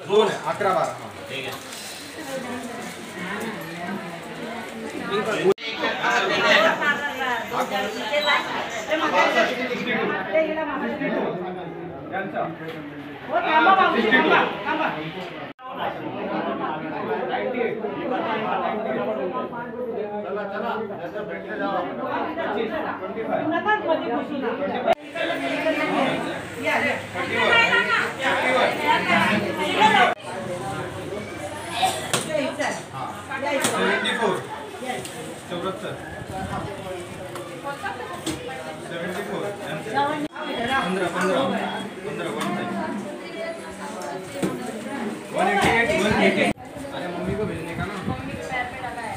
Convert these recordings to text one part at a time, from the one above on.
2 11 12 ठीक है। अरे मम्मी को भेजने का ना, मम्मी के पैर पे लगा है।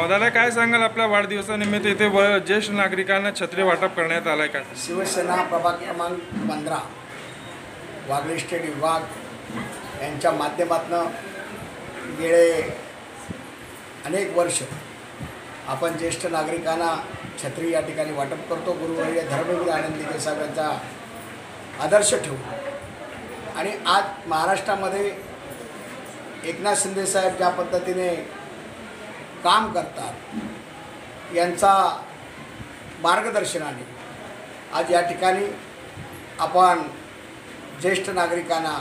दादा काय सांगाल आपल्या वाढदिवसानिमित्त इथे ज्येष्ठ नागरिकांना छत्री वाटप करण्यात आलाय का? शिवसेना प्रभाग क्रमांक 15 वागळे स्टेट विभाग यांच्या माध्यमातून गेले अनेक वर्ष आपण ज्येष्ठ नागरिकांना छत्री या ठिकाणी वाटप करतो। गुरुवर्य धर्मवीर आनंदी साहेबांचा आदर्श ठेवून आणि आज महाराष्ट्रामध्ये एकनाथ शिंदे साहेब ज्या पद्धतीने काम करतात यांचा मार्गदर्शनाने आज या ठिकाणी आपण ज्येष्ठ नागरिकांना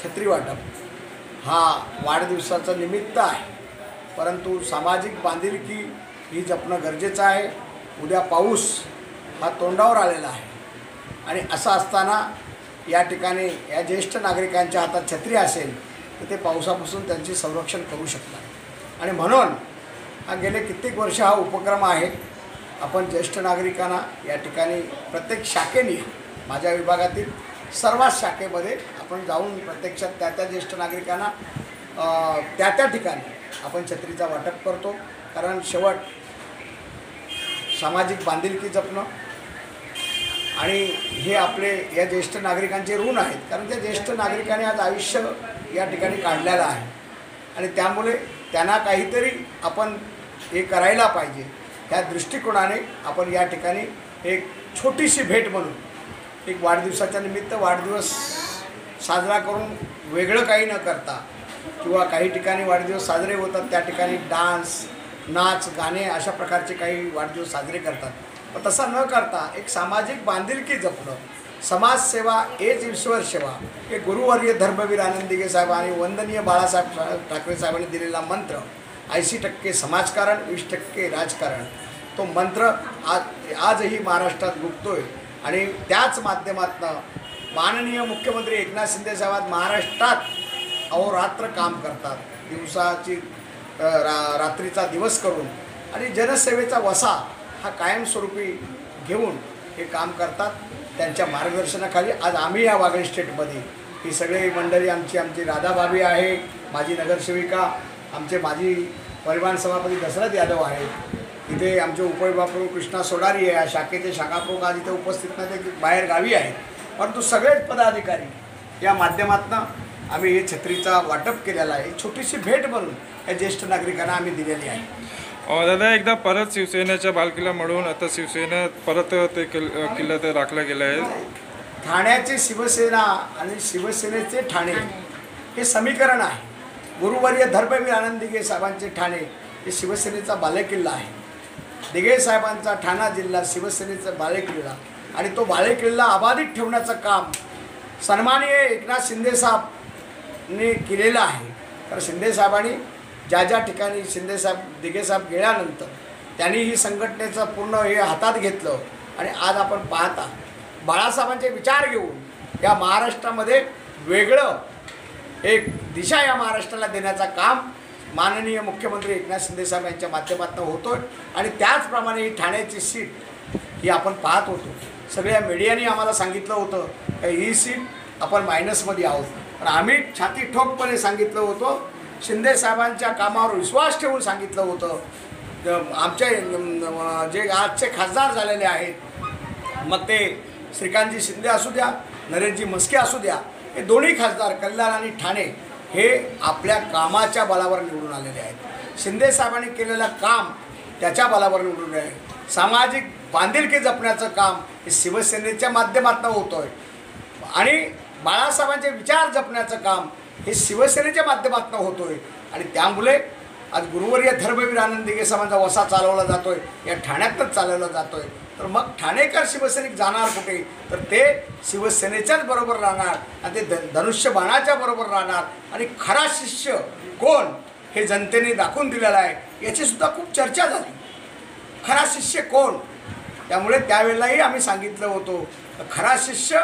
छत्री वाटप हा वाढदिवसाचा निमित्त आहे, परंतु सामाजिक बांधिलकी ही जपणं गरजेचं आहे। उद्या पाऊस हा तोंडावर आलेला आहे आणि असं असताना या ठिकाणी या ज्येष्ठ नागरिकांच्या हातात छत्री असेल तर ते पावसापासून त्यांचे संरक्षण करू शकतात आणि म्हणून हा गेले कित्येक वर्ष हा उपक्रम आहे। आपण ज्येष्ठ नागरिकांना या ठिकाणी प्रत्येक शाखेने माझ्या विभागातील सर्वच शाखेमध्ये आपण जाऊन प्रत्यक्षात त्या ज्येष्ठ नागरिकांना त्या ठिकाणी आपण छत्रीचा वाटप करतो, कारण शेवट सामाजिक बांधिलकी जपणं आणि हे आपले या ज्येष्ठ नागरिकांचे ऋण आहेत, कारण त्या ज्येष्ठ नागरिकांनी आज आयुष्य या ठिकाणी काढलेलं आहे आणि त्यामुळे त्यांना काहीतरी आपण हे करायला पाहिजे। त्या दृष्टिकोनाने आपण या ठिकाणी एक छोटीशी भेट म्हणून एक वाढदिवसाच्या निमित्त वाढदिवस साजरा करून वेगळं काही न करता किंवा काही ठिकाणी वाढदिवस साजरे होतात त्या ठिकाणी डान्स नाच गाणे अशा प्रकारचे काही वाढदिवस साजरे करतात, पण तसा न करता एक सामाजिक बांधिलकी जपणं, समाजसेवा एज ईश्वर सेवा हे गुरुवर्य धर्मवीर आनंदी साहेब आणि वंदनीय बाळासाहेब ठाकरे साहेबांनी दिलेला मंत्र 80% समाजकारण 20% राजकारण, तो मंत्र आजही महाराष्ट्रात गुंततोय आणि त्याच माध्यमातून माननीय मुख्यमंत्री एकनाथ शिंदे साहेब महाराष्ट्रात अहोरात्र काम करतात, दिवसाची रात्रीचा दिवस करून आणि जनसेवेचा वसा हा कायमस्वरूपी घेऊन हे काम करतात। त्यांच्या मार्गदर्शनाखाली आज आम्ही या वागळे स्टेटमध्ये ही सगळी मंडळी आमची राधाभाभी आहे, माझी नगरसेविका, आमचे माजी परिवहन सभापती दशरथ यादव आहेत, इथे आमचे उपविभागप्रमुख कृष्णा सोडारी आहे, शाखेचे शाखाप्रमुख आज इथे उपस्थित नाही, ते बाहेर गावी आहेत, परंतु सगळेच पदाधिकारी या माध्यमातून आम्ही हे छत्रीचा वाटप केलेला आहे। छोटीशी भेट म्हणून या ज्येष्ठ नागरिकांना आम्ही दिलेली आहे। दादा एकदा परत शिवसेनेच्या बालकिल्ला म्हणून आता शिवसेना परत ते किल्ला ते राखला गेला आहे। ठाण्याची शिवसेना आणि शिवसेनेचे ठाणे हे समीकरण आहे। गुरुवर्य धर्मवीर आनंद दिघे साहेबांचे ठाणे हे शिवसेनेचा बालेकिल्ला आहे। दिघे साहेबांचा ठाणा जिल्हा शिवसेनेचा बालेकिल्ला आणि तो बालेकिल्ला अबाधित ठेवण्याचं काम सन्माननीय एकनाथ शिंदे साहेबांनी केलेलं आहे। तर शिंदे साहेबांनी ज्या ठिकाणी शिंदे साहेब दिघे साहेब गेल्यानंतर त्यांनी ही संघटनेचं पूर्ण हे हातात घेतलं आणि आज आपण पाहता बाळासाहेबांचे विचार घेऊन या महाराष्ट्रामध्ये वेगळं एक दिशा या महाराष्ट्राला देण्याचं काम माननीय मुख्यमंत्री एकनाथ शिंदे साहेब यांच्या माध्यमातून होतो आणि त्याचप्रमाणे ही ठाण्याची सीट ही आपण पाहत होतो। सगळ्या मीडियाने आम्हाला सांगितलं होतं की ही सीट आपण मायनसमध्ये आहोत, पण आम्ही छाती ठोकपणे सांगितलं होतं, शिंदे साहेबांच्या कामावर विश्वास ठेवून सांगितलं होतं। आमचे जे आजचे खासदार झालेले आहेत, मग ते श्रीकांतजी शिंदे असू द्या, नरेंद्रजी म्हस्के असू द्या, हे दोन्ही खासदार कल्याण आणि ठाणे हे आपल्या कामाच्या बलावर निवडून आलेले आहेत. शिंदे साहेबांनी केलेलं काम त्याच्या बलावर निवडून आहे. सामाजिक बांधिलकी जपण्याचं काम हे शिवसेनेच्या माध्यमातून होतं आहे आणि बाळासाहेबांचे विचार जपण्याचं काम हे शिवसेनेच्या माध्यमातून होतो आहे. आणि त्यामुळे आज गुरुवर्य धर्मवीर आनंद दिघे साहेबांचा वसा चालवला जातो आहे, या ठाण्यातच चालवला जातो आहे. तर मग ठाणेकर शिवसैनिक जाणार कुठे, तर ते शिवसेनेच्याच बरोबर राहणार आणि ते धनुष्यबाणाच्या बरोबर राहणार. आणि खरा शिष्य कोण हे जनतेने दाखवून दिलेलं आहे, याचीसुद्धा खूप चर्चा झाली. खरा शिष्य कोण, त्यामुळे त्यावेळेलाही आम्ही सांगितलं होतं खरा शिष्य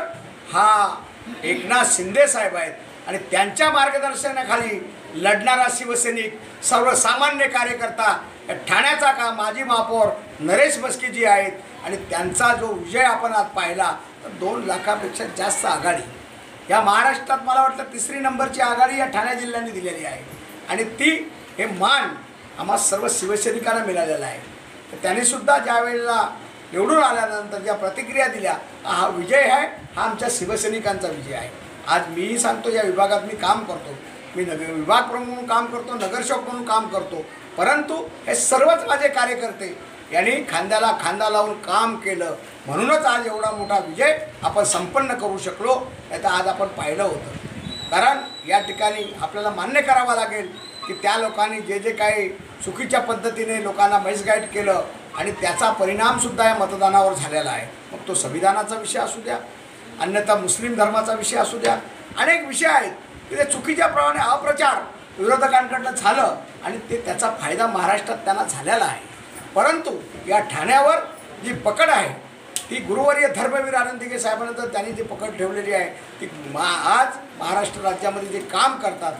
हा एकनाथ शिंदे साहेब आहेत आणि त्यांच्या मार्गदर्शनाखाली लढणारा शिवसैनिक सर्वसामान्य कार्यकर्ता ठाण्याचा का माजी महापौर नरेश मस्केजी आहेत. आणि त्यांचा जो विजय आपण आज पाहिला तर 2 लाखापेक्षा जास्त आघाडी या महाराष्ट्रात मला वाटतं 3री नंबरची आघाडी या ठाणे जिल्ह्याने दिलेली आहे. आणि ती हे मान आम्हा सर्व शिवसैनिकांना मिळालेला आहे. तर त्यांनीसुद्धा ज्या वेळेला निवडून आल्यानंतर ज्या प्रतिक्रिया दिल्या, हा विजय आहे, हा आमच्या शिवसैनिकांचा विजय आहे. आज मीही सांगतो, या विभागात मी काम करतो, मी विभाग प्रमुख म्हणून काम करतो, नगरसेवक म्हणून काम करतो, परंतु हे सर्वच माझे कार्यकर्ते यांनी खांद्याला खांदा लावून काम केलं म्हणूनच आज एवढा मोठा विजय आपण संपन्न करू शकलो. याचं आज आपण पाहिलं होतं. कारण या ठिकाणी आपल्याला मान्य करावं लागेल की त्या लोकांनी जे जे काही चुकीच्या पद्धतीने लोकांना मिसगाईड केलं आणि त्याचा परिणामसुद्धा या मतदानावर झालेला आहे. मग तो संविधानाचा विषय असू द्या, अन्यथा मुस्लिम धर्माचा विषय असू द्या, अनेक विषय आहेत की ते चुकीच्या प्रमाणे अप्रचार विरोधकांकडनं झालं आणि त्याचा फायदा महाराष्ट्रात त्यांना झालेला आहे. परंतु या ठाण्यावर जी पकड आहे ती गुरुवर्य धर्मवीर आनंद दिघे साहेबांनंतर त्यांनी जी पकड ठेवलेली आहे ती आज महाराष्ट्र राज्यामध्ये जे काम करतात,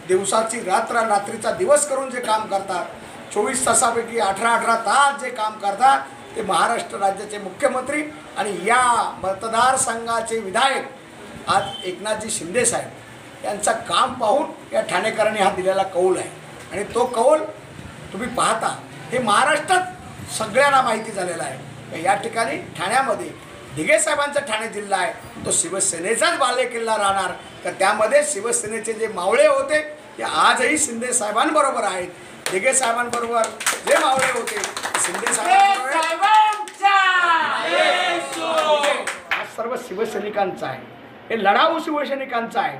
दिवसाची रात्रीचा दिवस करून जे काम करतात, 24 तासापैकी 18 तास जे काम करतात, ते महाराष्ट्र राज्याचे मुख्यमंत्री आणि या मतदारसंघाचे विधायक आज एकनाथजी शिंदे साहेब यांचं काम पाहून या ठाणेकरांनी हा दिलेला कौल आहे. आणि तो कौल तुम्ही पाहता हे महाराष्ट्रात सगळ्यांना माहिती झालेला आहे. या ठिकाणी ठाण्यामध्ये दिघे साहेबांचा ठाणे जिल्हा आहे, तो शिवसेनेचाच बालेकिल्ला राहणार. तर त्यामध्ये शिवसेनेचे जे मावळे होते ते आजही शिंदे साहेबांबरोबर आहेत. दिघे साहेबांबरोबर जे मावळे होते ते शिंदे साहेबांबरोबर हा सर्व शिवसैनिकांचा आहे. हे लढाऊ शिवसैनिकांचा आहे,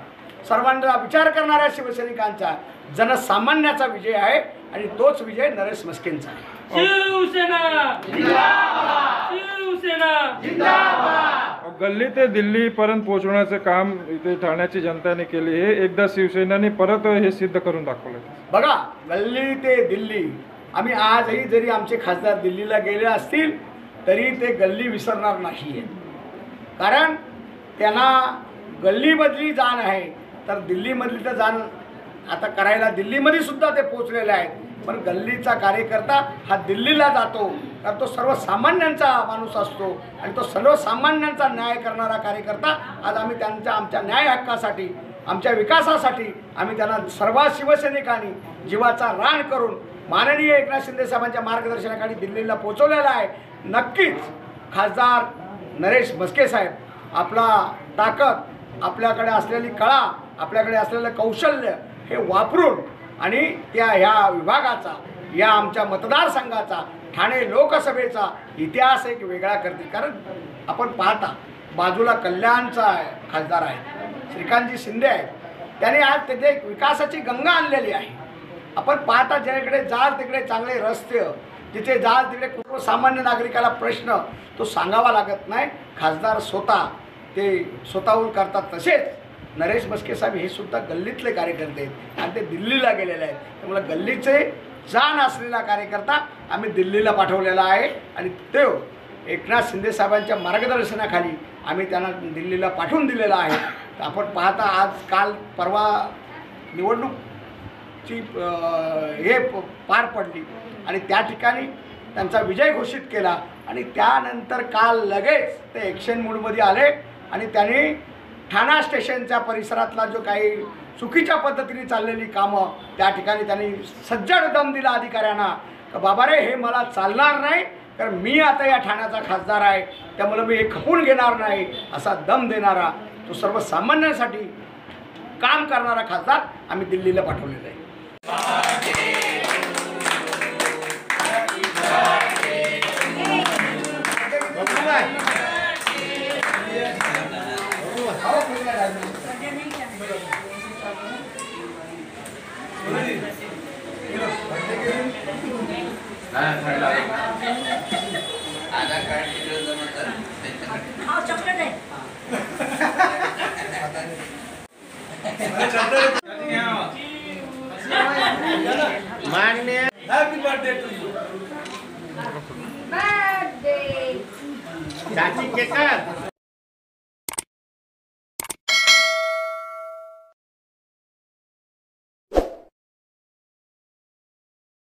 सर्वांना विचार करणाऱ्या शिवसैनिकांचा, जनसामान्याचा विजय आहे. आणि तोच विजय नरेश मस्केंचा आहे. शिवसेना जिंदाबाद, शिवसेना जिंदाबाद. गल्ली ते दिल्लीपर्यंत पोहोचवण्याचं काम इथे ठाण्याची जनतेने केले. हे एकदा शिवसेनेने परत हे सिद्ध करून दाखवलं. बघा, गल्ली ते दिल्ली, आम्ही आजही जरी आमचे खासदार दिल्लीला गेले असतील तरी ते गल्ली विसरणार नाही आहेत. कारण त्यांना गल्लीमधली जाण आहे, तर दिल्लीमधली तर जाण आता करायला दिल्लीमध्ये सुद्धा ते पोचलेले आहेत. पण गल्लीचा कार्यकर्ता हा दिल्लीला जातो, तर तो सर्वसामान्यांचा माणूस असतो आणि तो सर्वसामान्यांचा न्याय करणारा कार्यकर्ता. आज आम्ही आमच्या न्याय हक्कासाठी, आमच्या विकासासाठी आम्ही त्यांना सर्व शिवसैनिकांनी जीवाचा रान करून माननीय एकनाथ शिंदे साहेबांच्या मार्गदर्शनाखाली दिल्लीला पोचवलेला आहे. नक्कीच खासदार नरेश मस्के साहेब आपला ताकद, आपल्याकडे असलेली कळा, आपल्याकडे असलेलं कौशल्य हे वापरून आणि ह्या विभागाचा, या आमच्या मतदारसंघाचा, ठाणे लोकसभेचा इतिहास एक वेगळा करतील. कारण आपण पाहता बाजूला कल्याणचा खासदार आहे, श्रीकांतजी शिंदे आहेत, त्यांनी आज तिथे एक विकासाची गंगा आणलेली आहे. आपण पाहता ज्याकडे जाल तिकडे चांगले रस्ते, जिथे जाल तिकडे सामान्य नागरिकाला प्रश्न तो सांगावा लागत नाही, खासदार स्वतःहून करतात. तसेच नरेश मस्के साहेब हे सुद्धा गल्लीतले कार्यकर्ते आहेत आणि ते दिल्लीला गेलेले आहेत. त्यामुळे गल्लीचे जाण असलेला कार्यकर्ता आम्ही दिल्लीला पाठवलेला आहे आणि तो एकनाथ शिंदे साहेबांच्या मार्गदर्शनाखाली आम्ही त्यांना दिल्लीला पाठवून दिलेला आहे. तर आपण पाहता आज काल परवा निवडणूकची हे पार पडली आणि त्या ठिकाणी त्यांचा विजय घोषित केला आणि त्यानंतर काल लगेच ते ॲक्शन मूडमध्ये आले आणि त्यांनी ठाणा स्टेशनच्या परिसरातला जो काही चुकीच्या पद्धतीने चाललेली कामं त्या ठिकाणी त्यांनी सज्जड दम दिला अधिकाऱ्यांना की बाबा रे, हे मला चालणार नाही, कारण मी आता या ठाण्याचा खासदार आहे, त्यामुळे मी हे खपून घेणार नाही असा दम देणारा तो सर्वसामान्यांसाठी काम करणारा खासदार आम्ही दिल्लीला पाठवलेला आहे. मान्य हॅपी बर्थडे टू यू चाची केक